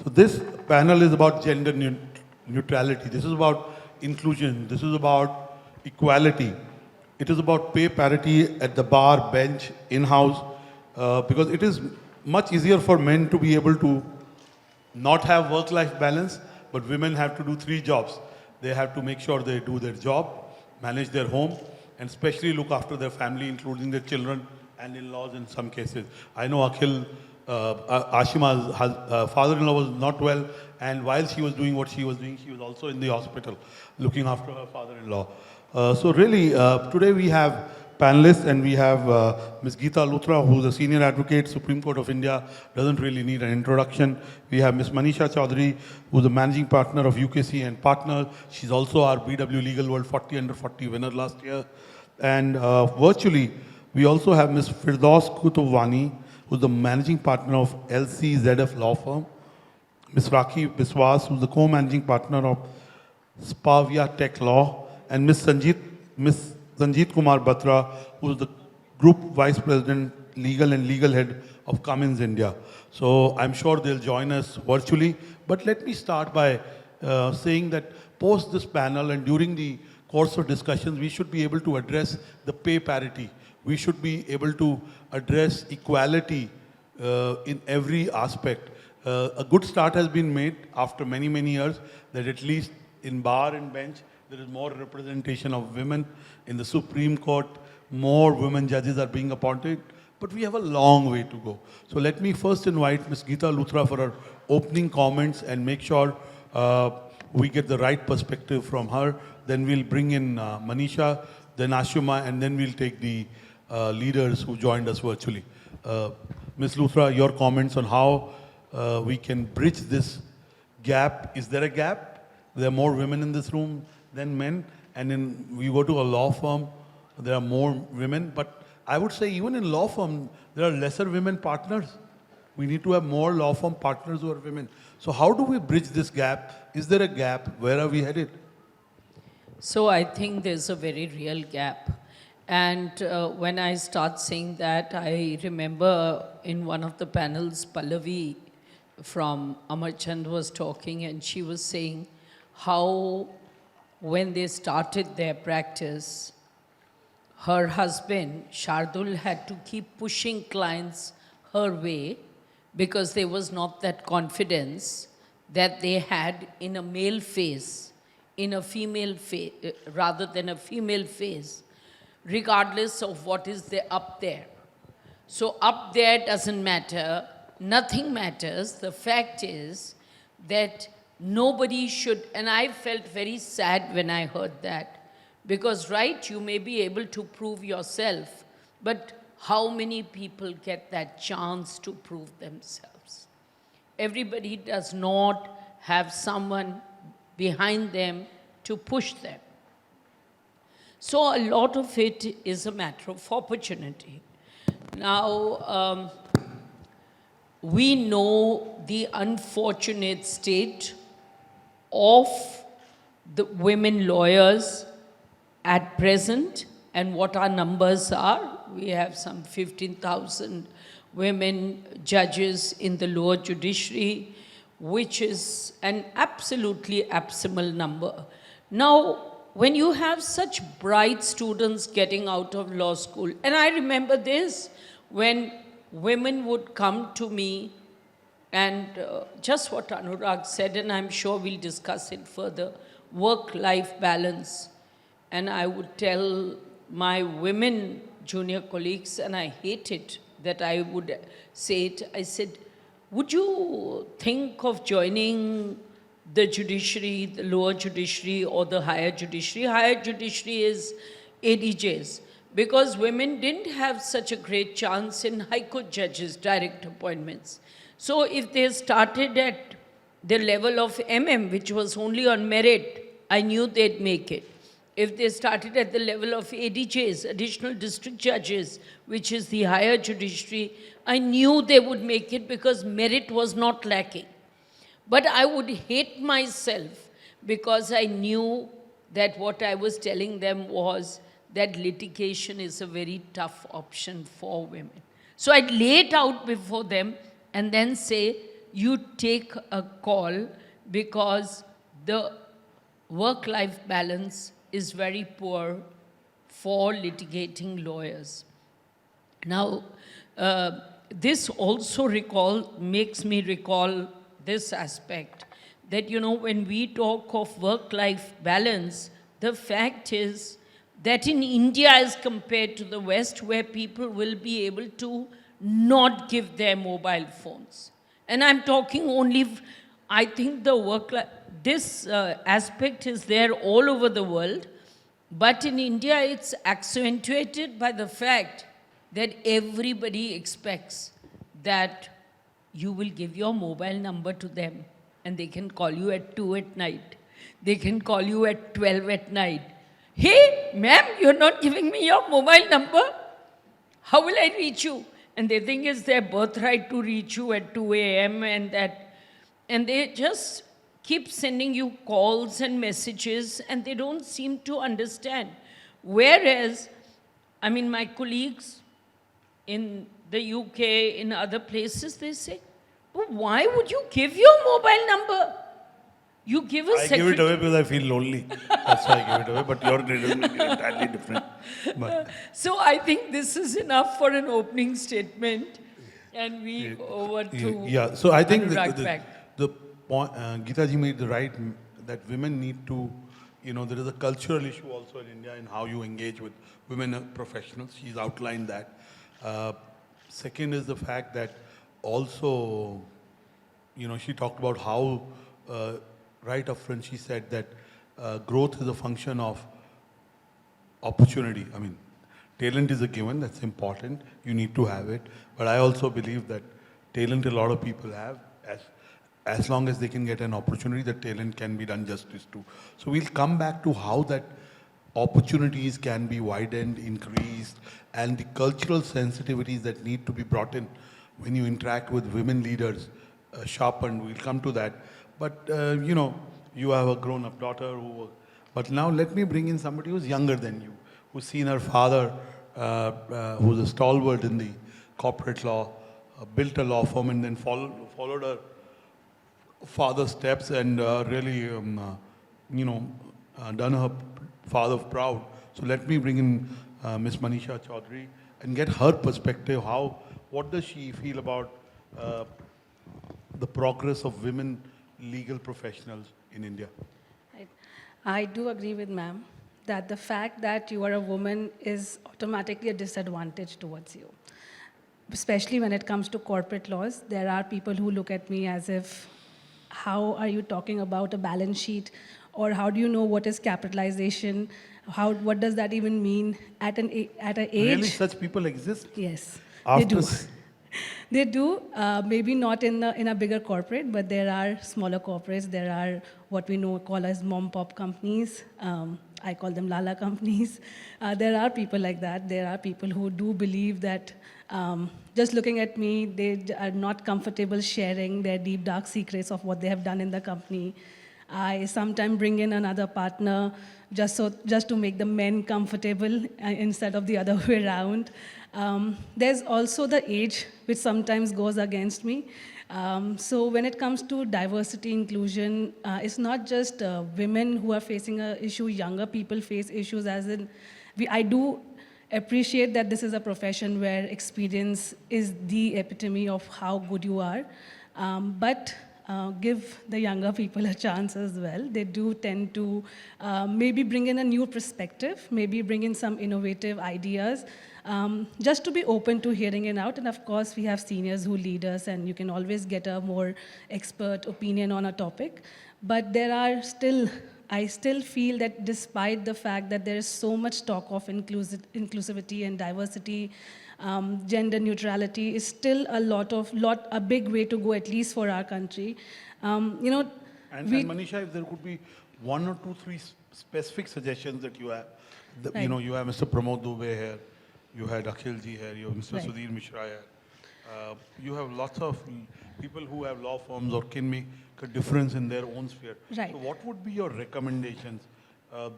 So this panel is about gender neutrality. This is about inclusion. This is about equality. It is about pay parity at the bar, bench, in-house, because it is much easier for men to be able to not have work-life balance, but women have to do three jobs. They have to make sure they do their job, manage their home, and especially look after their family, including their children and in-laws in some cases. I know Akhil, Ashima's father-in-law was not well, and while she was doing what she was doing, she was also in the hospital looking after her father-in-law. So really, today we have panelists, and we have Ms. Geeta Luthra, who is a senior advocate, Supreme Court of India, doesn't really need an introduction. We have Ms. Manisha Chaudhary, who is the managing partner of UKC and Partners. She's also our BW Legal World 40 Under 40 winner last year. And virtually, we also have Ms. Firdaus Kutubwani, who's the managing partner of LCZF Law Firm. Ms. Rakhi Biswas, who's the co-managing partner of Spavia Tech Law, and Ms. Sanjeet Kumar Batra, who is the Group Vice President, Legal and Legal Head of Cummins India. So I'm sure they'll join us virtually. But let me start by saying that post this panel and during the course of discussions, we should be able to address the pay parity. We should be able to address equality in every aspect. A good start has been made after many, many years that at least in bar and bench, there is more representation of women. In the Supreme Court, more women judges are being appointed, but we have a long way to go. So let me first invite Ms. Geeta Luthra for her opening comments and make sure we get the right perspective from her. Then we'll bring in Manisha, then Ashima, and then we'll take the leaders who joined us virtually. Ms. Luthra, your comments on how we can bridge this gap. Is there a gap? There are more women in this room than men, and then we go to a law firm, there are more women, but I would say even in law firm, there are lesser women partners. We need to have more law firm partners who are women. So how do we bridge this gap? Is there a gap? Where are we headed? So I think there's a very real gap. And when I start saying that, I remember in one of the panels, Pallavi from Amarchand was talking, and she was saying how when they started their practice, her husband, Shardul, had to keep pushing clients her way because there was not that confidence that they had in a male face, in a female face, rather than a female face, regardless of what is there up there. So up there doesn't matter, nothing matters. The fact is that nobody should, and I felt very sad when I heard that, because right, you may be able to prove yourself, but how many people get that chance to prove themselves? Everybody does not have someone behind them to push them. So a lot of it is a matter of opportunity. Now, we know the unfortunate state of the women lawyers at present and what our numbers are. We have some 15,000 women judges in the lower judiciary, which is an absolutely abysmal number. Now, when you have such bright students getting out of law school, and I remember this, when women would come to me and just what Anurag said, and I'm sure we'll discuss it further, work-life balance. And I would tell my women junior colleagues, and I hate it that I would say it, I said, would you think of joining the judiciary, the lower judiciary or the higher judiciary? Higher judiciary is ADJs, because women didn't have such a great chance in High Court judges, direct appointments. So if they started at the level of which was only on merit, I knew they'd make it. If they started at the level of ADJs, additional district judges, which is the higher judiciary, I knew they would make it because merit was not lacking. But I would hate myself because I knew that what I was telling them was that litigation is a very tough option for women. So I'd lay it out before them and then say, you take a call because the work-life balance is very poor for litigating lawyers. Now, this also makes me recall this aspect that, you know, when we talk of work-life balance, the fact is that in India as compared to the West, where people will be able to not give their mobile phones. And I'm talking only, I think this aspect is there all over the world, but in India it's accentuated by the fact that everybody expects that you will give your mobile number to them and they can call you at 2 at night. They can call you at 12 at night. Hey, ma'am, you're not giving me your mobile number? How will I reach you? And they think it's their birthright to reach you at 2 a.m. and they just keep sending you calls and messages and they don't seem to understand. Whereas, I mean, my colleagues in the UK, in other places, they say, "But why would you give your mobile number? You give a I give it away because I feel lonely. That's why I give it away. But your grade is entirely different. But So I think this is enough for an opening statement. And we over to yeah, so I think Anurag back. the point, Geeta ji made the right that women need to, you know, there is a cultural issue also in India in how you engage with women professionals. She's outlined that. Second is the fact that also, you know, she talked about how, right up front, she said that growth is a function of opportunity. I mean, talent is a given, that's important. You need to have it. But I also believe that talent a lot of people have. As long as they can get an opportunity, the talent can be done justice to. So we'll come back to how that opportunities can be widened, increased, and the cultural sensitivities that need to be brought in when you interact with women leaders, sharpened. We'll come to that. But, you know, you have a grown-up daughter but now let me bring in somebody who's younger than you, who's seen her father, who's a stalwart in the corporate law, built a law firm and then followed her father's steps and really, you know, done her father proud. So let me bring in Ms. Manisha Chaudhary and get her perspective. What does she feel about the progress of women legal professionals in India? I do agree with ma'am that the fact that you are a woman is automatically a disadvantage towards you. Especially when it comes to corporate laws, there are people who look at me as if, how are you talking about a balance sheet? Or how do you know what is capitalization? What does that even mean at an age? Really, such people exist? Yes, After they do. They do, maybe not in a bigger corporate, but there are smaller corporates. There are what we call as mom-pop companies. I call them Lala companies. There are people like that. There are people who do believe that just looking at me, they are not comfortable sharing their deep, dark secrets of what they have done in the company. I sometimes bring in another partner just to make the men comfortable instead of the other way around. There's also the age, which sometimes goes against me. So when it comes to diversity, inclusion, it's not just women who are facing an issue, younger people face issues as in, I do appreciate that this is a profession where experience is the epitome of how good you are. But give the younger people a chance as well. They do tend to maybe bring in a new perspective, maybe bring in some innovative ideas, just to be open to hearing it out. And of course, we have seniors who lead us, and you can always get a more expert opinion on a topic. But there are I still feel that despite the fact that there is so much talk of inclusivity and diversity, gender neutrality is still a big way to go, at least for our country. You know, and Manisha, if there could be one or two, three specific suggestions that you have, Right. you know, you have Mr. Pramod Dubey here, you had Akhilji here, you have Mr. Right. Sudhir Mishra here. You have lots of people who have law firms or can make a difference in their own sphere. Right. So what would be your recommendations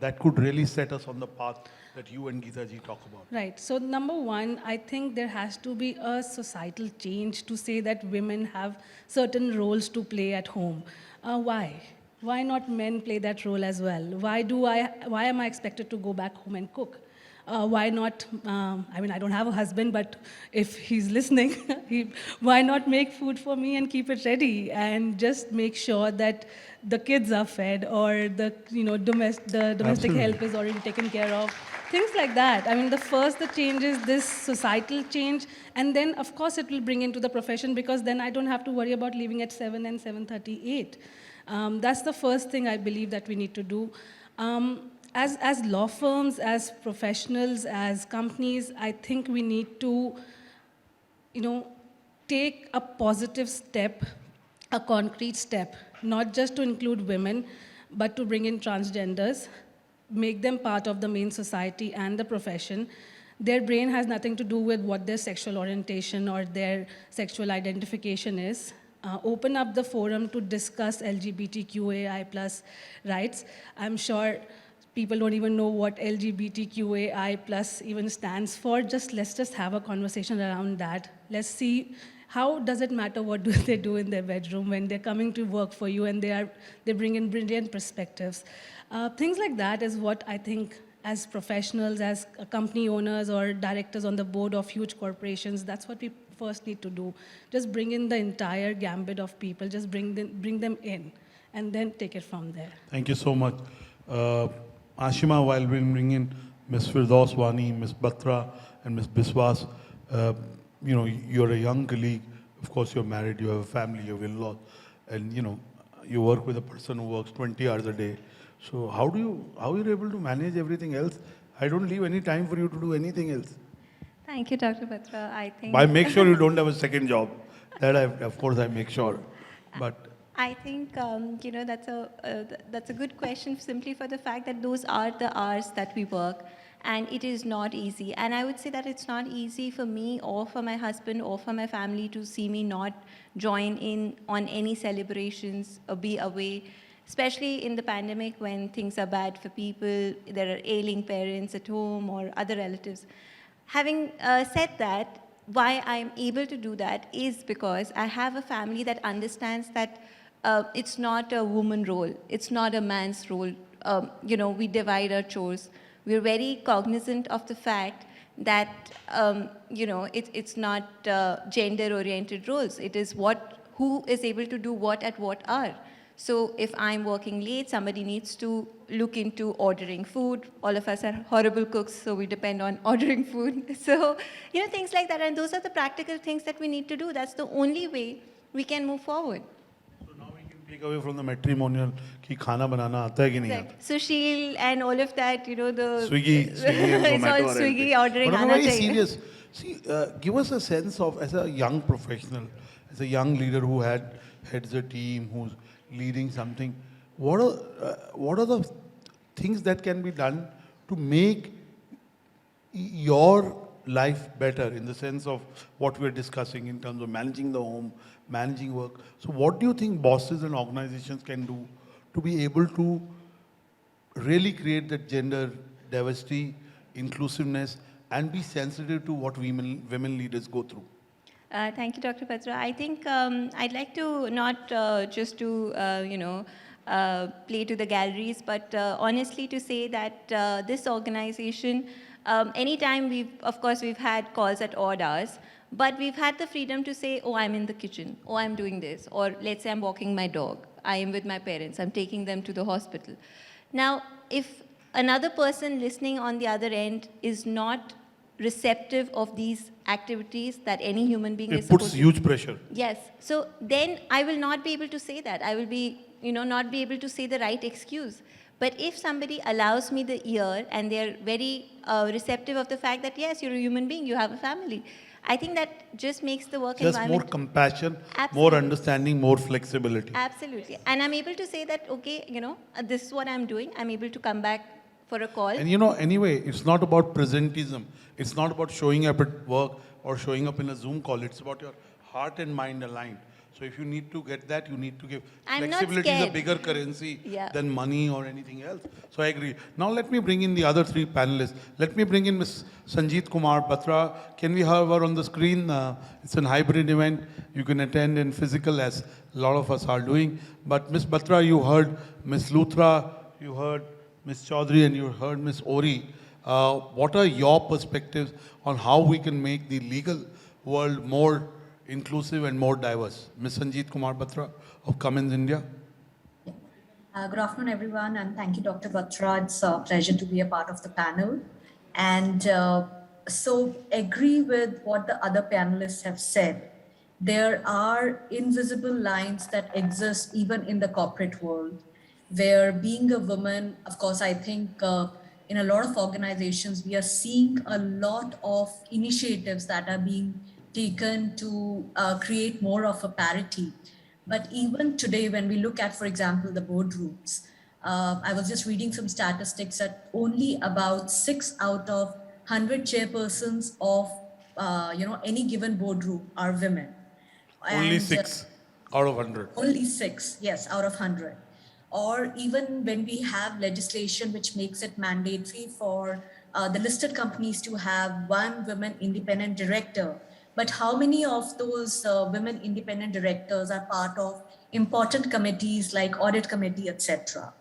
that could really set us on the path that you and Geeta ji talk about? Right. So, number one, I think there has to be a societal change to say that women have certain roles to play at home. Why? Why not men play that role as well? Why am I expected to go back home and cook? Why not? I mean, I don't have a husband, but if he's listening, why not make food for me and keep it ready and just make sure that the kids are fed or the domestic Absolutely. help is already taken care of. Things like that. I mean, the change is this societal change, and then of course it will bring into the profession because then I don't have to worry about leaving at 7 and 7:38. That's the first thing I believe that we need to do. As law firms, as professionals, as companies, I think we need to, take a positive step, a concrete step, not just to include women, but to bring in transgenders, make them part of the main society and the profession. Their brain has nothing to do with what their sexual orientation or their sexual identification is. Open up the forum to discuss LGBTQAI plus rights. I'm sure people don't even know what LGBTQAI plus even stands for. Let's just have a conversation around that. Let's see how does it matter what do they do in their bedroom when they're coming to work for you and they bring in brilliant perspectives. Things like that is what I think as professionals, as company owners or directors on the board of huge corporations, that's what we first need to do. Just bring in the entire gambit of people, just bring them in and then take it from there. Thank you so much. Ashima, while we bring in Ms. Firdaus Wani, Ms. Batra, and Ms. Biswas, you're a young colleague. Of course, you're married, you have a family, you have in-laws, and you work with a person who works 20 hours a day. So how are you able to manage everything else? I don't leave any time for you to do anything else. Thank you, Dr. Batra. I think I make sure you don't have a second job. That of course I make sure. But I think that's a good question simply for the fact that those are the hours that we work, and it is not easy. And I would say that it's not easy for me or for my husband or for my family to see me not join in on any celebrations or be away, especially in the pandemic when things are bad for people, there are ailing parents at home or other relatives. Having said that, why I'm able to do that is because I have a family that understands that it's not a woman role, it's not a man's role. We divide our chores. We're very cognizant of the fact that it's not gender-oriented roles. It is who is able to do what at what hour. So if I'm working late, somebody needs to look into ordering food. All of us are horrible cooks, so we depend on ordering food. So, things like that. And those are the practical things that we need to do. That's the only way we can move forward. so now we can take away from the matrimonial ki khana banana aata hai ki nahi aata. Sushil and all of that, the Swiggy and it's Zomato all are Swiggy helping. ordering. But I'm aana very chahiye. serious. See, give us a sense of, as a young professional, as a young leader who heads a team, who's leading something, what are the things that can be done to make your life better in the sense of what we're discussing in terms of managing the home, managing work? So what do you think bosses and organizations can do to be able to really create that gender diversity, inclusiveness, and be sensitive to what women leaders go through? Thank you, Dr. Batra. I think I'd like to not just to, play to the galleries, but honestly to say that this organization, anytime we've had calls at odd hours, but we've had the freedom to say, oh, I'm in the kitchen, oh, I'm doing this, or let's say I'm walking my dog, I am with my parents, I'm taking them to the hospital. Now, if another person listening on the other end is not receptive of these activities that any human being is It supposed puts to. huge pressure. Yes. So then I will not be able to say that. I will be, not be able to say the right excuse. But if somebody allows me the ear and they're very receptive of the fact that, yes, you're a human being, you have a family, I think that just makes the work Just more environment. compassion, Absolutely. more understanding, more flexibility. Absolutely. And I'm able to say that, okay, this is what I'm doing. I'm able to come back for a call. And anyway, it's not about presentism. It's not about showing up at work or showing up in a Zoom call. It's about your heart and mind aligned. So if you need to get that, you need to give. I'm not Flexibility is a scared. bigger currency Yeah. than money or anything else. So I agree. Now let me bring in the other three panelists. Let me bring in Ms. Sanjeet Kumar Batra. Can we have her on the screen? It's an hybrid event. You can attend in physical, as a lot of us are doing. But Ms. Batra, you heard Ms. Luthra, you heard Ms. Chaudhary, and you heard Ms. Ori. What are your perspectives on how we can make the legal world more inclusive and more diverse? Ms. Sanjeet Kumar Batra of Cummins India. Good afternoon, everyone, and thank you, Dr. Batra. It's a pleasure to be a part of the panel. And so agree with what the other panelists have said. There are invisible lines that exist even in the corporate world, where being a woman, of course, I think in a lot of organizations, we are seeing a lot of initiatives that are being taken to create more of a parity. But even today, when we look at, for example, the boardrooms, I was just reading some statistics that only about 6 out of 100 chairpersons of any given boardroom are women. Only And, 6 out of 100. only 6, yes, out of 100. Or even when we have legislation which makes it mandatory for the listed companies to have one women independent director. But how many of those women independent directors are part of important committees like audit committee, etc.?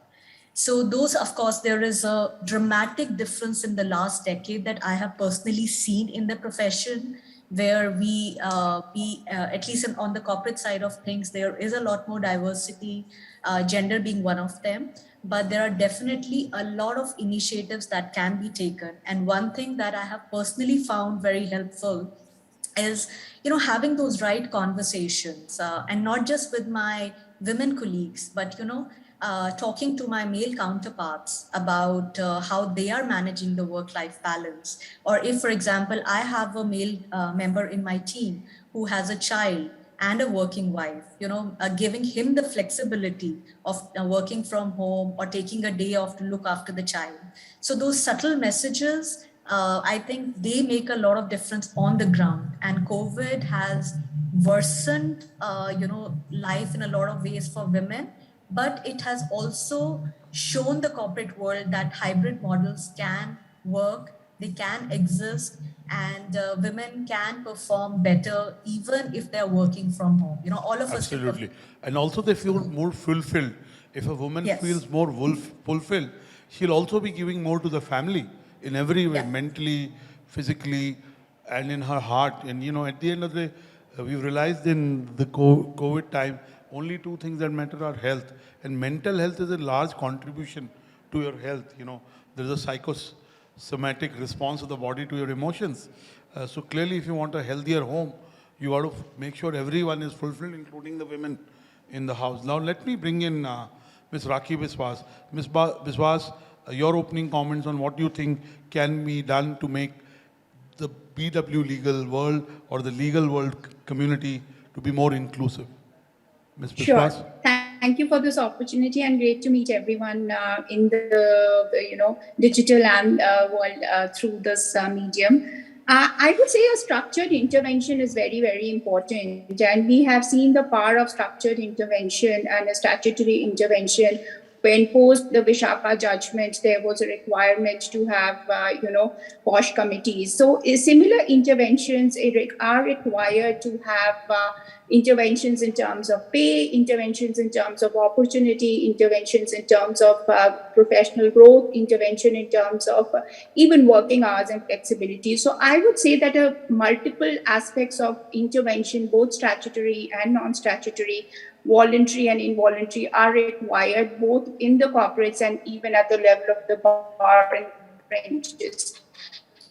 So those, of course, there is a dramatic difference in the last decade that I have personally seen in the profession, where we at least on the corporate side of things, there is a lot more diversity, gender being one of them. But there are definitely a lot of initiatives that can be taken. And one thing that I have personally found very helpful is having those right conversations, and not just with my women colleagues, but talking to my male counterparts about how they are managing the work-life balance. Or if, for example, I have a male member in my team who has a child and a working wife, giving him the flexibility of working from home or taking a day off to look after the child. So those subtle messages, I think they make a lot of difference on the ground. And COVID has worsened, life in a lot of ways for women, but it has also shown the corporate world that hybrid models can work, they can exist, and women can perform better even if they're working from home. All of us can Absolutely. And also they feel more fulfilled. If a woman Yes. feels more fulfilled, she'll also be giving more to the family in every way, Yeah. mentally, physically, and in her heart. And at the end of the day, we've realized in the COVID time, only two things that matter are health. And mental health is a large contribution to your health. There's a psychosomatic response of the body to your emotions. So clearly, if you want a healthier home, you got to make sure everyone is fulfilled, including the women in the house. Now, let me bring in Ms. Rakhi Biswas. Ms. Biswas, your opening comments on what you think can be done to make the BW legal world or the legal world community to be more inclusive. Ms. Sure. Biswas? Thank you for this opportunity, and great to meet everyone in the digital and world through this medium. I would say a structured intervention is very, very important, and we have seen the power of structured intervention and a statutory intervention. When post the Vishaka judgment, there was a requirement to have, POSH committees. So similar interventions are required to have interventions in terms of pay, interventions in terms of opportunity, interventions in terms of professional growth, intervention in terms of even working hours and flexibility. So I would say that multiple aspects of intervention, both statutory and non-statutory, voluntary and involuntary, are required both in the corporates and even at the level of the bar and branches.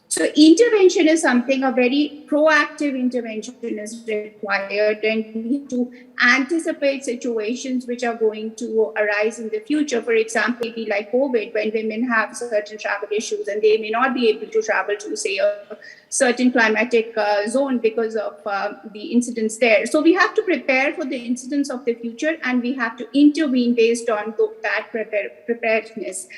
So intervention is something, a very proactive intervention is required, and we need to anticipate situations which are going to arise in the future. For example, maybe like COVID, when women have certain travel issues and they may not be able to travel to, say, a certain climatic zone because of the incidents there. So we have to prepare for the incidents of the future, and we have to intervene based on that preparedness.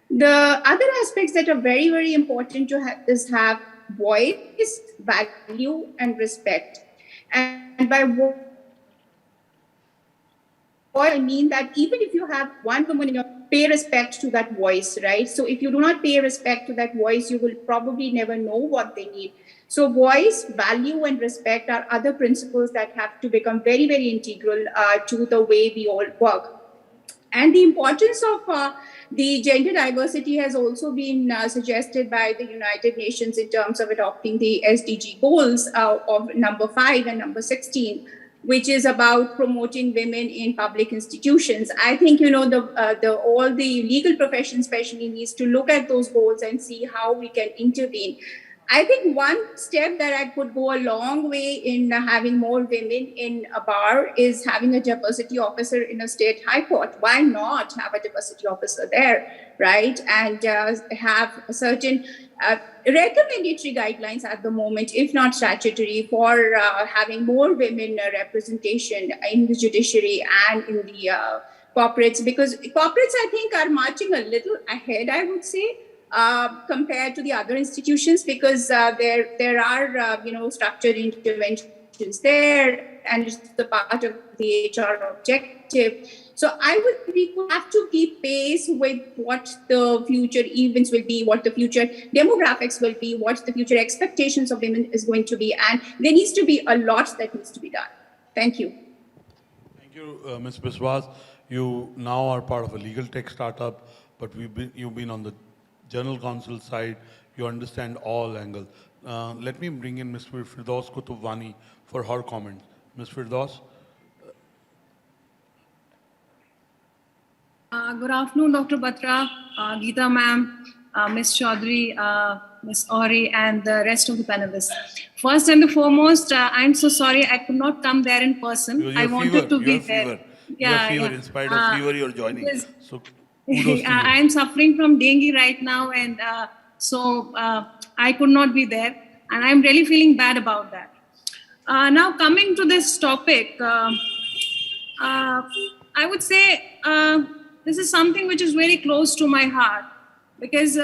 The other aspects that are very, very important to have voice, value, and respect. And by I mean that even if you have one woman in your, pay respect to that voice, right? So if you do not pay respect to that voice, you will probably never know what they need. So voice, value, and respect are other principles that have to become very, very integral to the way we all work. And the importance of the gender diversity has also been suggested by the United Nations in terms of adopting the SDG goals of number 5 and number 16, which is about promoting women in public institutions. I think, you know, all the legal profession especially needs to look at those goals and see how we can intervene. I think one step that I could go a long way in having more women in a bar is having a diversity officer in a state high court. Why not have a diversity officer there, right? And have a certain recommendatory guidelines at the moment, if not statutory, for having more women representation in the judiciary and in the corporates, because corporates, I think, are marching a little ahead, I would say, compared to the other institutions, because there are structured interventions there, and it's the part of the HR objective. So we could have to keep pace with what the future events will be, what the future demographics will be, what the future expectations of women is going to be, and there needs to be a lot that needs to be done. Thank you. Thank you, Ms. Biswas. You now are part of a legal tech startup, but you've been on the General Counsel side. You understand all angles. Let me bring in Ms. Firdaus Kutubwani for her comments. Ms. Firdaus. Good afternoon, Dr. Batra, Geeta ma'am, Ms. Chaudhary, Ms. Ori, and the rest of the panelists. First and foremost, I'm so sorry I could not come there in person. I wanted to be there. You have fever. In spite of fever, you're joining. So kudos to you. I am suffering from dengue right now, and so I could not be there, and I'm really feeling bad about that. Now, coming to this topic, I would say this is something which is very close to my heart, because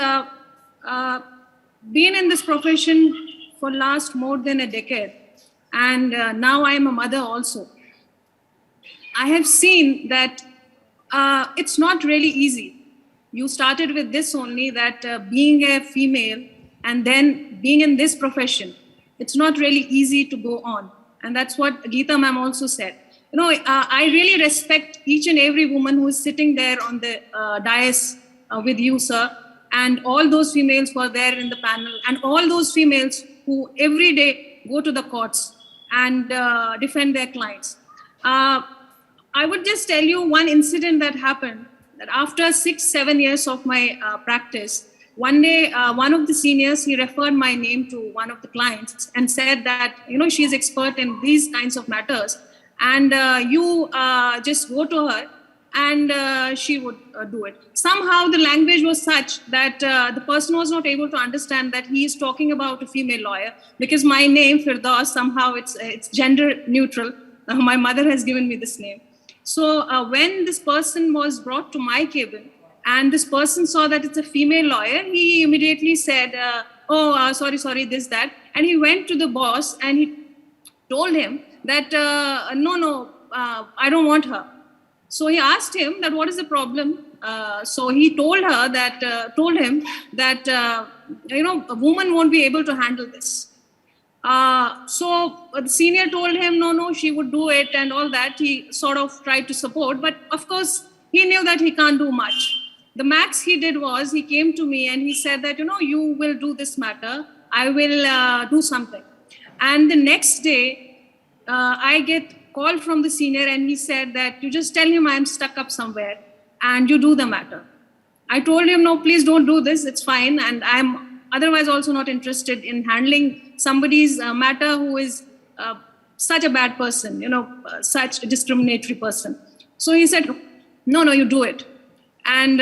being in this profession for last more than a decade, and now I am a mother also, I have seen that it's not really easy. You started with this only, that being a female and then being in this profession, it's not really easy to go on. And that's what Geeta ma'am also said. You know, I really respect each and every woman who is sitting there on the dais with you, sir, and all those females who are there in the panel, and all those females who every day go to the courts and defend their clients. I would just tell you one incident that happened, that after 6-7 years of my practice, one day, one of the seniors, he referred my name to one of the clients and said that, you know, she's expert in these kinds of matters, and you just go to her and she would do it. Somehow the language was such that the person was not able to understand that he is talking about a female lawyer, because my name, Firdaus, somehow it's gender neutral. My mother has given me this name. So when this person was brought to my cabin, and this person saw that it's a female lawyer, he immediately said, sorry, this, that. And he went to the boss and he told him that, no, I don't want her. So he asked him that, what is the problem? So he told him that, a woman won't be able to handle this. So the senior told him, no, she would do it and all that. He sort of tried to support, but of course, he knew that he can't do much. The max he did was, he came to me and he said that, you will do this matter. I will do something. And the next day, I get called from the senior and he said that, you just tell him I'm stuck up somewhere and you do the matter. I told him, no, please don't do this. It's fine. And I'm otherwise also not interested in handling somebody's matter who is such a bad person, such a discriminatory person. So he said, no, you do it. And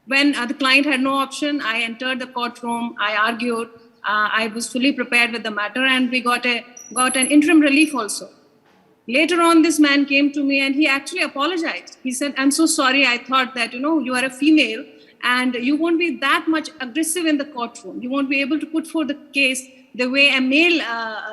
when the client had no option, I entered the courtroom, I argued, I was fully prepared with the matter, and we got an interim relief also. Later on, this man came to me and he actually apologized. He said, I'm so sorry, I thought that, you are a female and you won't be that much aggressive in the courtroom. You won't be able to put forth the case the way a male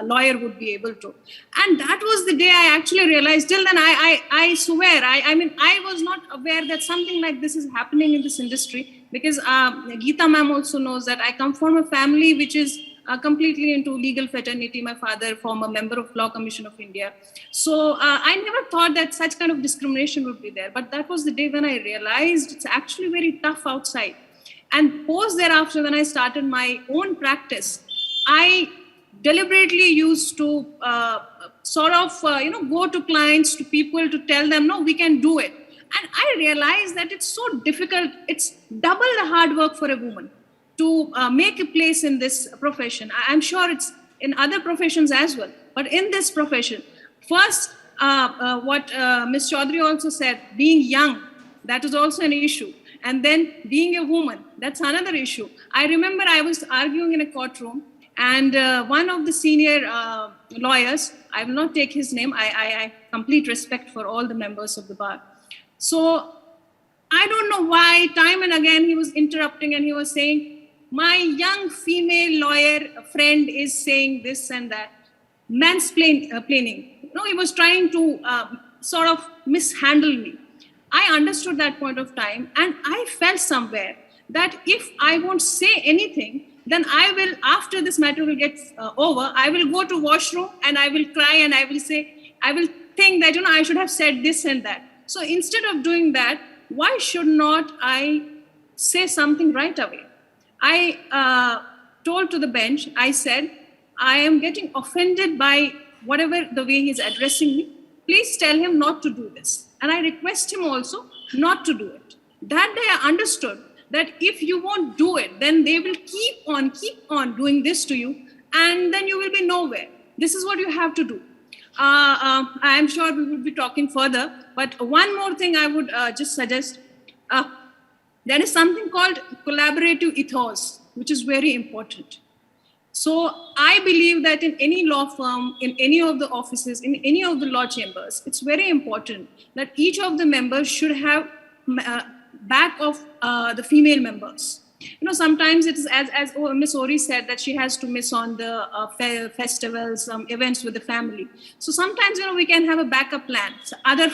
lawyer would be able to. And that was the day I actually realized. Till then, I swear, I mean, I was not aware that something like this is happening in this industry, because Geeta ma'am also knows that I come from a family which is completely into legal fraternity. My father, former member of Law Commission of India. So I never thought that such kind of discrimination would be there. But that was the day when I realized it's actually very tough outside. And post thereafter, when I started my own practice, I deliberately used to go to clients, to people, to tell them, no, we can do it. And I realized that it's so difficult. It's double the hard work for a woman to make a place in this profession. I'm sure it's in other professions as well. But in this profession, first, what Ms. Chaudhary also said, being young, that is also an issue. And then being a woman, that's another issue. I remember I was arguing in a courtroom, and one of the senior lawyers, I will not take his name, I have complete respect for all the members of the bar. So I don't know why, time and again, he was interrupting and he was saying, my young female lawyer friend is saying this and that. Mansplaining. He was trying to sort of mishandle me. I understood that point of time, and I felt somewhere that if I won't say anything, then I will, after this matter will get over, I will go to washroom and I will cry and I will say, I will think that, I should have said this and that. So instead of doing that, why should not I say something right away? I told to the bench, I said, I am getting offended by whatever the way he's addressing me. Please tell him not to do this. And I request him also not to do it. That day I understood that if you won't do it, then they will keep on doing this to you, and then you will be nowhere. This is what you have to do. I am sure we will be talking further, but one more thing I would just suggest. There is something called collaborative ethos, which is very important. So I believe that in any law firm, in any of the offices, in any of the law chambers, it's very important that each of the members should have back of the female members. Sometimes it is as Ms. Ori said, that she has to miss on the festivals, events with the family. So sometimes, we can have a backup plan. So other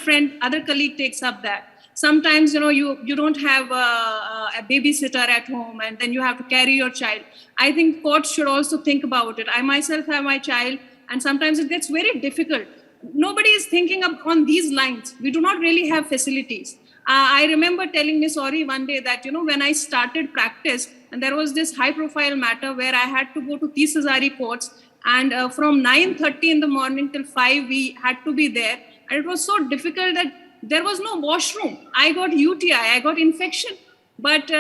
colleague takes up that. Sometimes, you don't have a babysitter at home, and then you have to carry your child. I think courts should also think about it. I myself have my child, and sometimes it gets very difficult. Nobody is thinking on these lines. We do not really have facilities. I remember telling Ms. Ori one day that, when I started practice, and there was this high-profile matter where I had to go to Tisazari courts, and from 9:30 in the morning till 5, we had to be there. And it was so difficult that there was no washroom. I got UTI, I got infection, but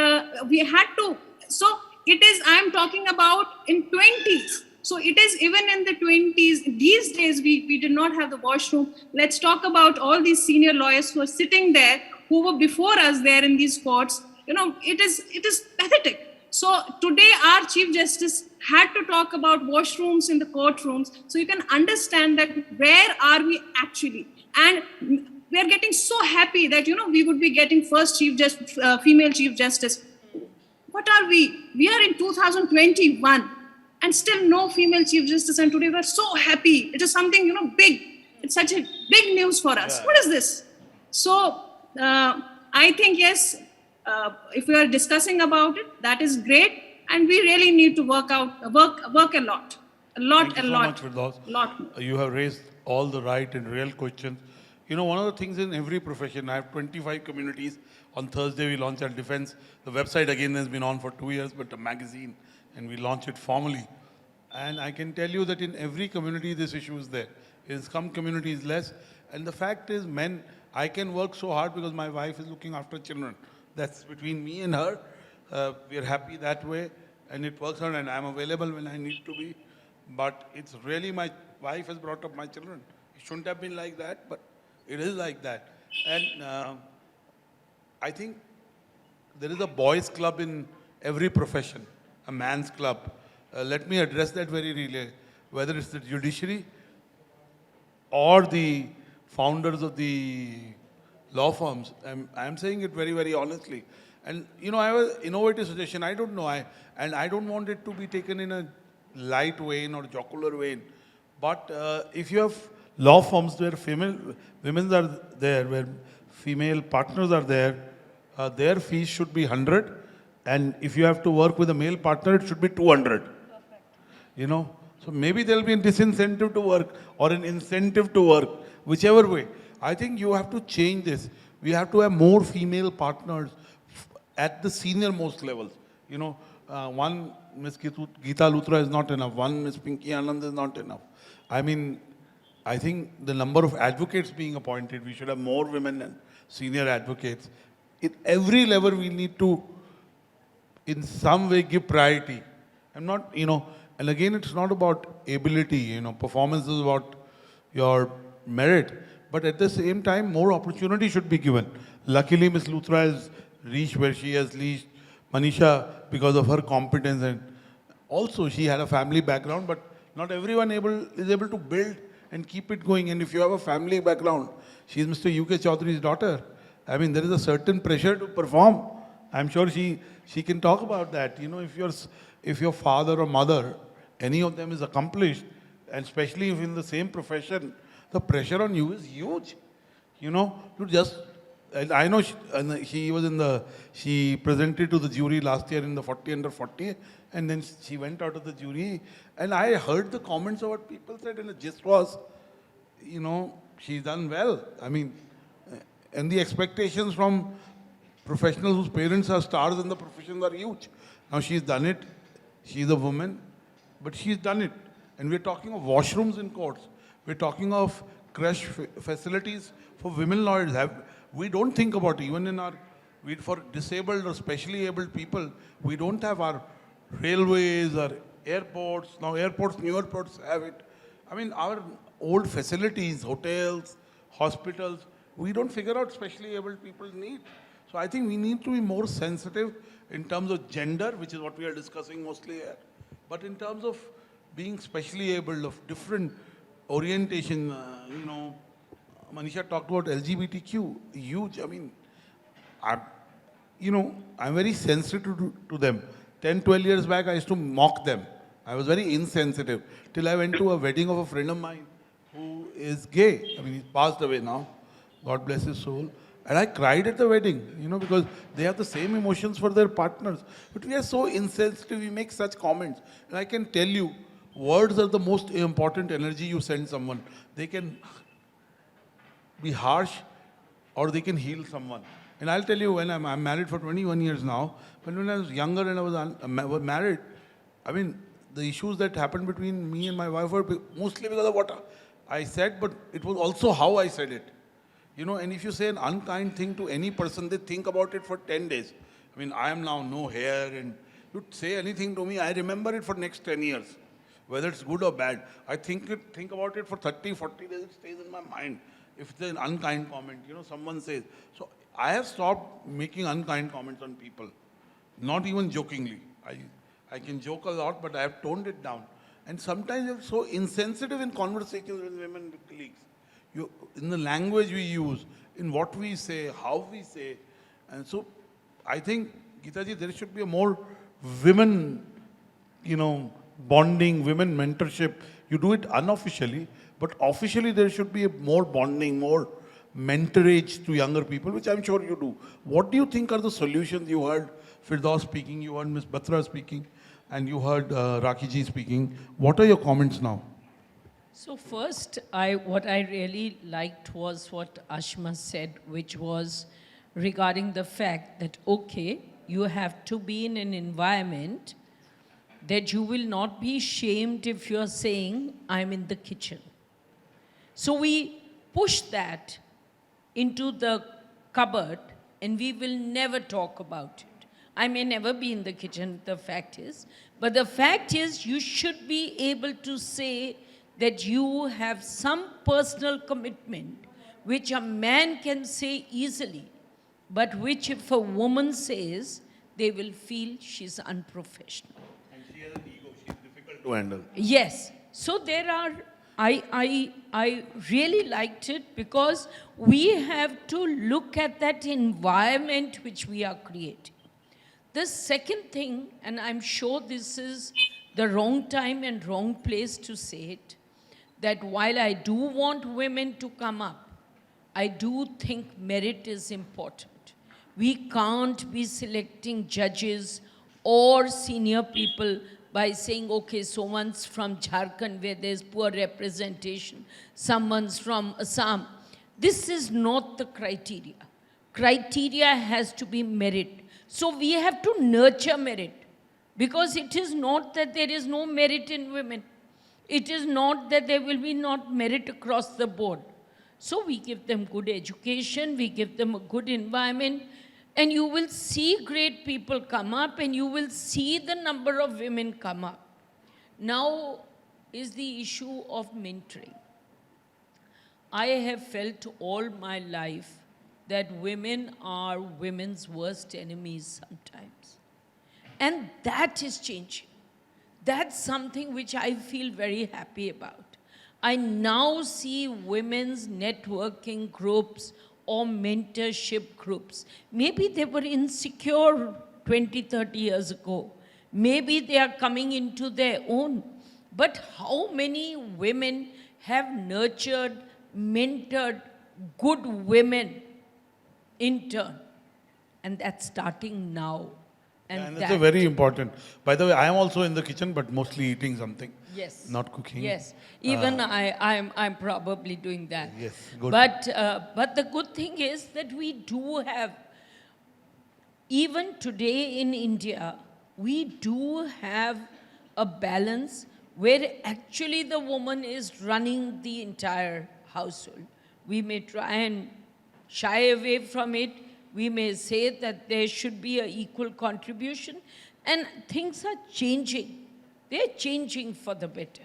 we had to. So it is, I'm talking about in 20s. So it is even in the 20s. These days, we did not have the washroom. Let's talk about all these senior lawyers who are sitting there, who were before us there in these courts. It is pathetic. So today, our Chief Justice had to talk about washrooms in the courtrooms. So you can understand that where are we actually? And we are getting so happy that, we would be getting first female Chief Justice. What are we? We are in 2021 and still no female Chief Justice. And today we are so happy. It is something, big. It's such a big news for us. Yeah. What is this? So I think, yes, if we are discussing about it, that is great. And we really need to work a lot. A lot. Thank you so much, Firdaus. You have raised all the right and real questions. One of the things in every profession, I have 25 communities. On Thursday, we launch our defense. The website, again, has been on for 2 years, but a magazine, and we launch it formally. And I can tell you that in every community, this issue is there. In some communities, less. And the fact is, men, I can work so hard because my wife is looking after children. That's between me and her. We are happy that way, and it works out, and I'm available when I need to be. But it's really my wife has brought up my children. It shouldn't have been like that, but it is like that. And I think there is a boys' club in every profession, a man's club. Let me address that very really. Whether it's the judiciary or the founders of the law firms, I'm saying it very, very honestly. And, I have an innovative suggestion. I don't know. I don't want it to be taken in a light vein or jocular vein. But if you have law firms where female women are there, where female partners are there, their fees should be 100. And if you have to work with a male partner, it should be 200. You know, so maybe there'll be a disincentive to work or an incentive to work, whichever way. I think you have to change this. We have to have more female partners at the senior most levels. You know, one Miss Geeta Luthra is not enough. One Miss Pinky Anand is not enough. I mean, I think the number of advocates being appointed, we should have more women and senior advocates. At every level, we need to, in some way, give priority. I'm not, you know, and again, it's not about ability, you know, performance is about your merit. But at the same time, more opportunity should be given. Luckily, Ms. Luthra has reached where she has reached. Manisha, because of her competence, and also she had a family background, but not everyone is able to build and keep it going. And if you have a family background, she is Mr. U.K. Chaudhary's daughter. I mean, there is a certain pressure to perform. I'm sure she can talk about that. You know, if your father or mother, any of them is accomplished, and especially if in the same profession, the pressure on you is huge. You know, to just, and I know she presented to the jury last year in the 40 under 40, and then she went out of the jury, and I heard the comments of what people said, and the gist was, you know, she's done well. I mean, and the expectations from professionals whose parents are stars in the profession are huge. Now she's done it. She's a woman, but she's done it. And we're talking of washrooms in courts. We're talking of crash facilities for women lawyers. We don't think about it. Even in our, for disabled or specially abled people, we don't have our railways or airports. Now airports, new airports have it. I mean, our old facilities, hotels, hospitals, we don't figure out specially abled people's need. So I think we need to be more sensitive in terms of gender, which is what we are discussing mostly here. But in terms of being specially able, of different orientation, you know, Manisha talked about LGBTQ, huge. I mean, I'm very sensitive to them. 10, 12 years back, I used to mock them. I was very insensitive till I went to a wedding of a friend of mine who is gay. I mean, he's passed away now. God bless his soul. And I cried at the wedding, you know, because they have the same emotions for their partners. But we are so insensitive, we make such comments. And I can tell you, words are the most important energy you send someone. They can be harsh or they can heal someone. And I'll tell you, when I'm married for 21 years now, when I was younger and I was married, I mean, the issues that happened between me and my wife were mostly because of what I said, but it was also how I said it. You know, and if you say an unkind thing to any person, they think about it for 10 days. I mean, I am now no hair, and you say anything to me, I remember it for next 10 years, whether it's good or bad. I think about it for 30, 40 days, it stays in my mind. If it's an unkind comment, you know, someone says. So I have stopped making unkind comments on people, not even jokingly. I can joke a lot, but I have toned it down. And sometimes you're so insensitive in conversations with women, with colleagues. In the language we use, in what we say, how we say. And so I think, Geetaji, there should be a more women, you know, bonding, women mentorship. You do it unofficially, but officially there should be a more bonding, more mentorage to younger people, which I'm sure you do. What do you think are the solutions? You heard Firdaus speaking, you heard Ms. Batra speaking, and you heard Rakhi speaking. What are your comments now? So first, what I really liked was what Ashma said, which was regarding the fact that, okay, you have to be in an environment that you will not be shamed if you're saying, I'm in the kitchen. So we push that into the cupboard and we will never talk about it. I may never be in the kitchen, the fact is. But the fact is, you should be able to say that you have some personal commitment, which a man can say easily, but which if a woman says, they will feel she's unprofessional. And she has an ego, she's difficult to handle. Yes. So there are, I really liked it because we have to look at that environment which we are creating. The second thing, and I'm sure this is the wrong time and wrong place to say it, that while I do want women to come up, I do think merit is important. We can't be selecting judges or senior people by saying, okay, someone's from Jharkhand where there's poor representation, someone's from Assam. This is not the criteria. Criteria has to be merit. So we have to nurture merit, because it is not that there is no merit in women. It is not that there will be not merit across the board. So we give them good education, we give them a good environment, and you will see great people come up, and you will see the number of women come up. Now is the issue of mentoring. I have felt all my life that women are women's worst enemies sometimes. And that is changing. That's something which I feel very happy about. I now see women's networking groups or mentorship groups. Maybe they were insecure 20, 30 years ago. Maybe they are coming into their own. But how many women have nurtured, mentored good women in turn? And that's starting now. And that's a very important. By the way, I am also in the kitchen, but mostly eating something. Yes. Not cooking. Yes. Even I'm probably doing that. Yes, good. But the good thing is that we do have, even today in India, we do have a balance where actually the woman is running the entire household. We may try and shy away from it. We may say that there should be an equal contribution, and things are changing. They're changing for the better,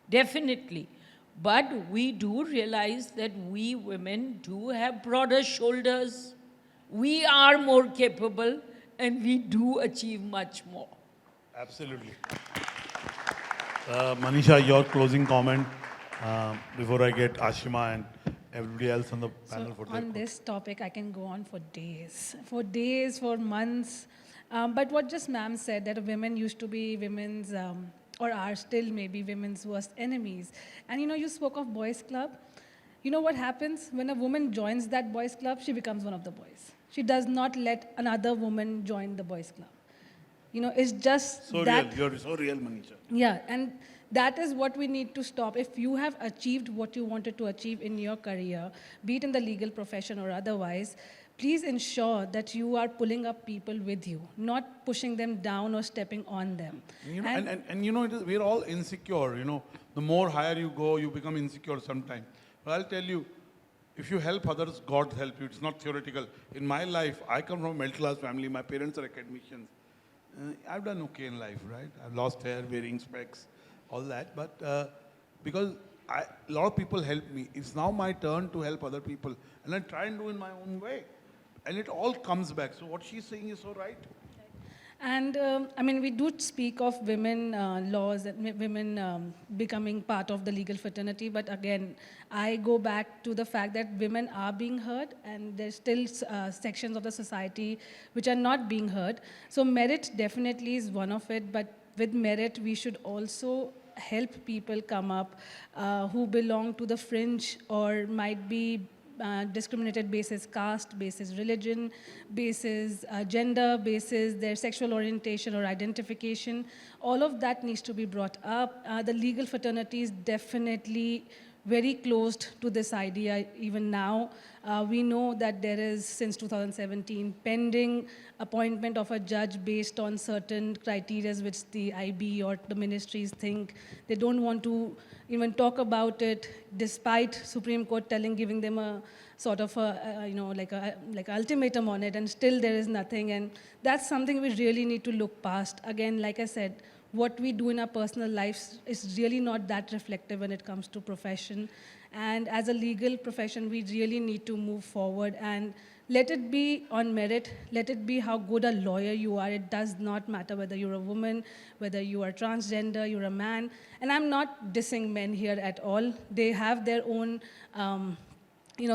definitely. But we do realize that we women do have broader shoulders. We are more capable, and we do achieve much more. Absolutely. Manisha, your closing comment before I get Ashima and everybody else on the panel for their On this topic, I can go on for days, for months. But what just ma'am said, that women used to be women's, or are still maybe women's worst enemies. And you spoke of boys' club. You know what happens? When a woman joins that boys' club, she becomes one of the boys. She does not let another woman join the boys' club. It's just So that. real. You're so real, Manisha. Yeah, and that is what we need to stop. If you have achieved what you wanted to achieve in your career, be it in the legal profession or otherwise, please ensure that you are pulling up people with you, not pushing them down or stepping on them. We're all insecure. The more higher you go, you become insecure sometimes. But I'll tell you, if you help others, God help you. It's not theoretical. In my life, I come from a middle-class family. My parents are academicians. I've done okay in life, right? I've lost hair, wearing specs, all that. But because a lot of people help me, it's now my turn to help other people. And I try and do in my own way. And it all comes back. So what she's saying is so right. And we do speak of women laws and women becoming part of the legal fraternity, but again, I go back to the fact that women are being heard, and there's still sections of the society which are not being heard. So merit definitely is one of it, but with merit, we should also help people come up who belong to the fringe or might be discriminated basis caste, basis religion, basis gender, basis their sexual orientation or identification. All of that needs to be brought up. The legal fraternity is definitely very closed to this idea even now. We know that there is, since 2017, pending appointment of a judge based on certain criteria which the IB or the ministries think. They don't want to even talk about it, despite Supreme Court giving them a sort of like ultimatum on it, and still there is nothing. And that's something we really need to look past. Again, like I said, what we do in our personal lives is really not that reflective when it comes to profession. And as a legal profession, we really need to move forward and let it be on merit. Let it be how good a lawyer you are. It does not matter whether you're a woman, whether you are transgender, you're a man. And I'm not dissing men here at all. They have their own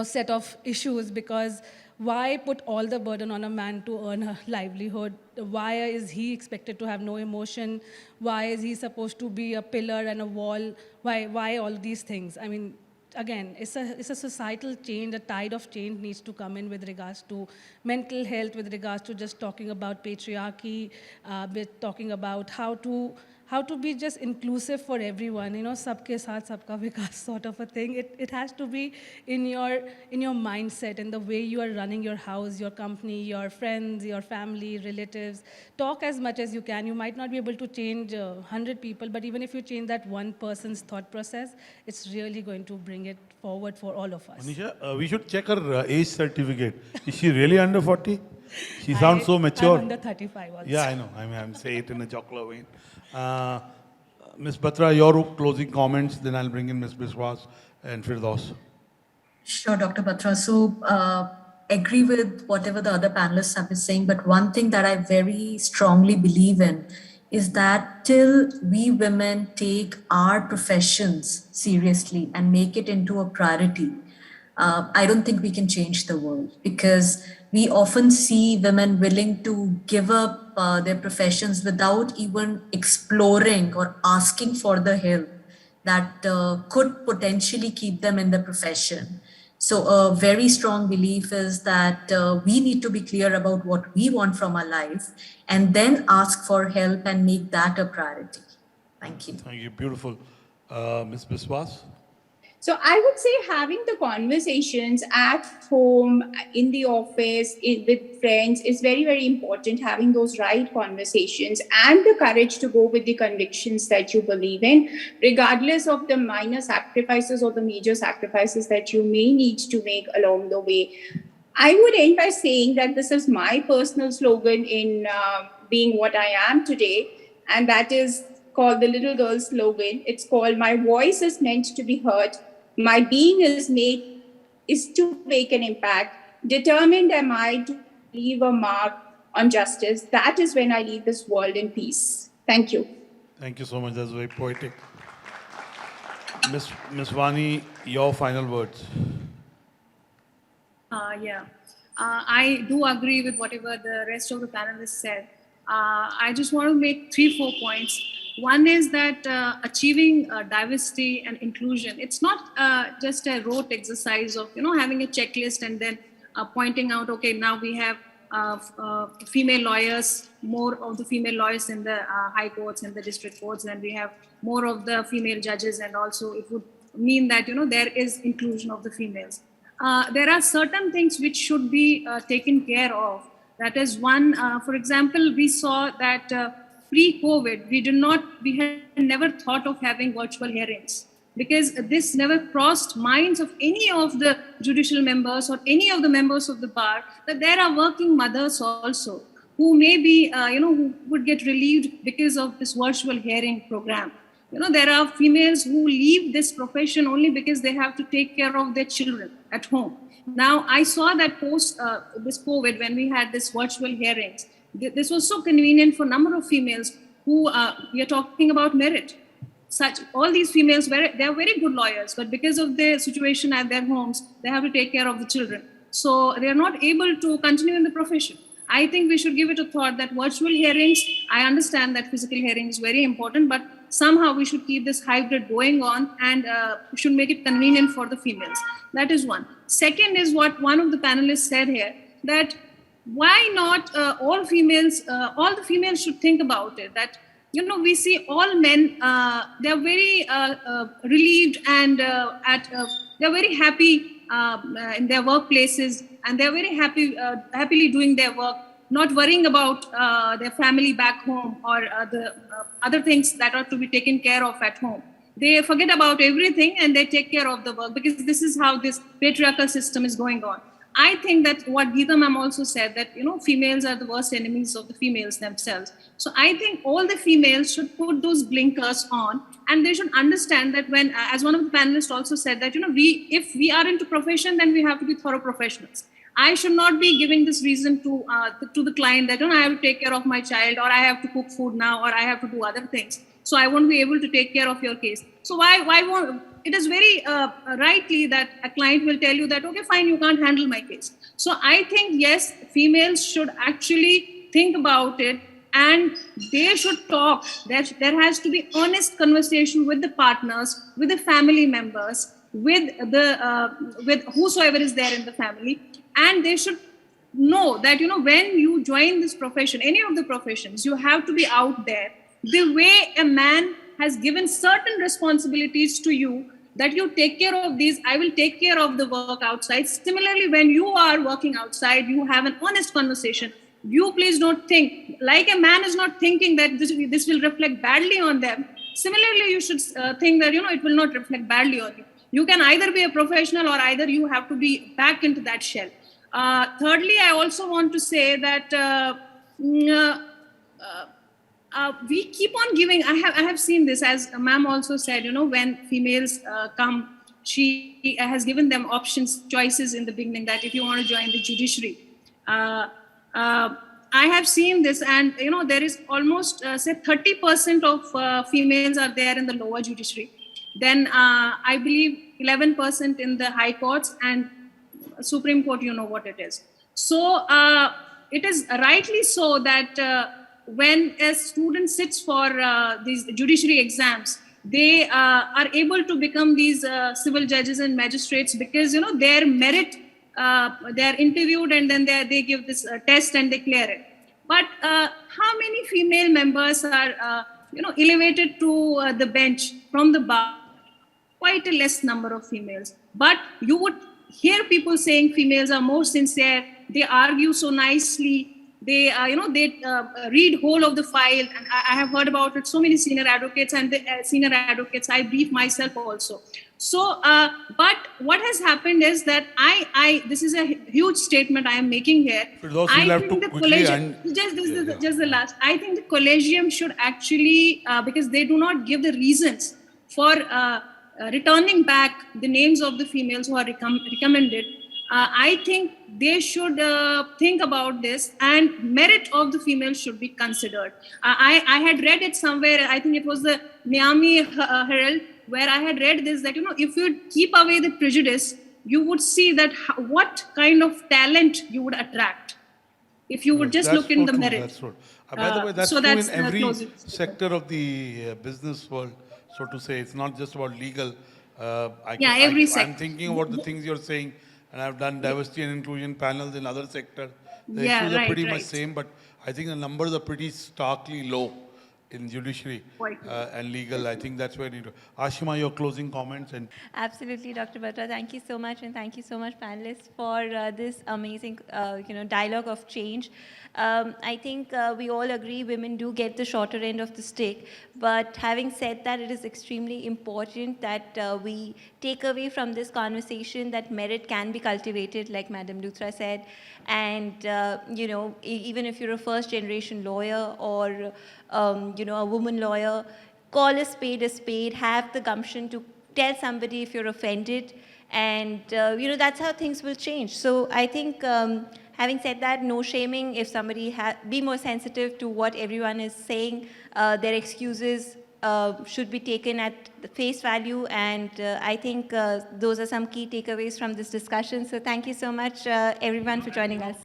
set of issues, because why put all the burden on a man to earn a livelihood? Why is he expected to have no emotion? Why is he supposed to be a pillar and a wall? Why all these things? I mean, again, it's a societal change, a tide of change needs to come in with regards to mental health, with regards to just talking about patriarchy, with talking about how to be just inclusive for everyone, sabke saath sabka vikas sort of a thing. It has to be in your mindset, in the way you are running your house, your company, your friends, your family, relatives. Talk as much as you can. You might not be able to change 100 people, but even if you change that one person's thought process, it's really going to bring it forward for all of us. Manisha, we should check her age certificate. Is she really under 40? She sounds so mature. I'm under 35 also. Yeah, I know. I mean, I'm saying it in a jocular vein. Ms. Batra, your closing comments, then I'll bring in Ms. Biswas and Firdaus. Sure, Dr. Batra. So, agree with whatever the other panelists have been saying, but one thing that I very strongly believe in is that till we women take our professions seriously and make it into a priority, I don't think we can change the world, because we often see women willing to give up their professions without even exploring or asking for the help that could potentially keep them in the profession. So a very strong belief is that we need to be clear about what we want from our life and then ask for help and make that a priority. Thank you. Thank you. Beautiful. Ms. Biswas? So I would say having the conversations at home, in the office, with friends is very, very important. Having those right conversations and the courage to go with the convictions that you believe in, regardless of the minor sacrifices or the major sacrifices that you may need to make along the way. I would end by saying that this is my personal slogan in being what I am today, and that is called the little girl slogan. It's called, my voice is meant to be heard. My being is to make an impact. Determined am I to leave a mark on justice. That is when I leave this world in peace. Thank you. Thank you so much. That's very poetic. Ms. Vani, your final words. I do agree with whatever the rest of the panelists said. I just want to make 3-4 points. One is that achieving diversity and inclusion, it's not just a rote exercise of, having a checklist and then pointing out, okay, now we have female lawyers, more of the female lawyers in the high courts and the district courts, and we have more of the female judges, and also it would mean that, there is inclusion of the females. There are certain things which should be taken care of. That is one, for example, we saw that pre-COVID, we had never thought of having virtual hearings, because this never crossed minds of any of the judicial members or any of the members of the bar, that there are working mothers also who may be, who would get relieved because of this virtual hearing program. There are females who leave this profession only because they have to take care of their children at home. Now, I saw that post this COVID, when we had this virtual hearings, this was so convenient for a number of females who we are talking about merit. All these females, they are very good lawyers, but because of their situation at their homes, they have to take care of the children. So they are not able to continue in the profession. I think we should give it a thought that virtual hearings, I understand that physical hearing is very important, but somehow we should keep this hybrid going on and should make it convenient for the females. That is one. Second is what one of the panelists said here, that why not all the females should think about it, that, we see all men, they're very relieved and they're very happy in their workplaces, and they're very happily doing their work, not worrying about their family back home or the other things that are to be taken care of at home. They forget about everything and they take care of the work, because this is how this patriarchal system is going on. I think that what Geeta ma'am also said, that, females are the worst enemies of the females themselves. So I think all the females should put those blinkers on, and they should understand that when, as one of the panelists also said, that, if we are into profession, then we have to be thorough professionals. I should not be giving this reason to the client that, I have to take care of my child, or I have to cook food now, or I have to do other things. so I won't be able to take care of your case. So why won't, it is very rightly that a client will tell you that, okay, fine, you can't handle my case. So I think, yes, females should actually think about it, and they should talk. There has to be honest conversation with the partners, with the family members, with with whosoever is there in the family, and they should know that, you know, when you join this profession, any of the professions, you have to be out there. The way a man has given certain responsibilities to you, that you take care of these, I will take care of the work outside. Similarly, when you are working outside, you have an honest conversation. You please don't think, like a man is not thinking that this will reflect badly on them. Similarly, you should think that, you know, it will not reflect badly on you. You can either be a professional, or either you have to be back into that shell. Thirdly, I also want to say that we keep on giving. I have seen this, as ma'am also said, you know, when females come, she has given them options, choices in the beginning, that if you want to join the judiciary. I have seen this, and you know, there is almost say 30% of females are there in the lower judiciary. Then I believe 11% in the high courts, and Supreme Court, you know what it is. So it is rightly so that when a student sits for these judiciary exams, they are able to become these civil judges and magistrates, because, you know, their merit, they are interviewed, and then they give this test and they clear it. But how many female members are, you know, elevated to the bench from the bar? Quite a less number of females. But you would hear people saying females are more sincere. They argue so nicely. They, you know, they read whole of the file. And I have heard about it. So many senior advocates, and the senior advocates, I brief myself also. So, but what has happened is that this is a huge statement I am making here. I think the collegium, just the last, I think the collegium should actually, because they do not give the reasons for returning back the names of the females who are recommended. I think they should think about this, and merit of the females should be considered. I had read it somewhere, I think it was the Miami Herald, where I had read this, that, you know, if you keep away the prejudice, you would see that what kind of talent you would attract if you would just look in the merit. That's true. By the way, that's so true in that's every sector of the business world, so to say. It's not just about legal. Every sector. I'm thinking about the things you're saying, and I've done diversity and inclusion panels in other sectors. The Yeah, issues are right, pretty much right. same, but I think the numbers are pretty starkly low in judiciary Quite. and legal. I think that's where you do. Ashima, your closing comments. And Absolutely, Dr. Batra. Thank you so much, and thank you so much, panelists, for this amazing, dialogue of change. I think we all agree women do get the shorter end of the stick. But having said that, it is extremely important that we take away from this conversation that merit can be cultivated, like Madam Luthra said. And, even if you're a first-generation lawyer or, a woman lawyer, call a spade, have the gumption to tell somebody if you're offended. And, that's how things will change. So I think having said that, no shaming. If somebody be more sensitive to what everyone is saying, their excuses should be taken at face value. And I think those are some key takeaways from this discussion. So thank you so much, everyone, for joining us.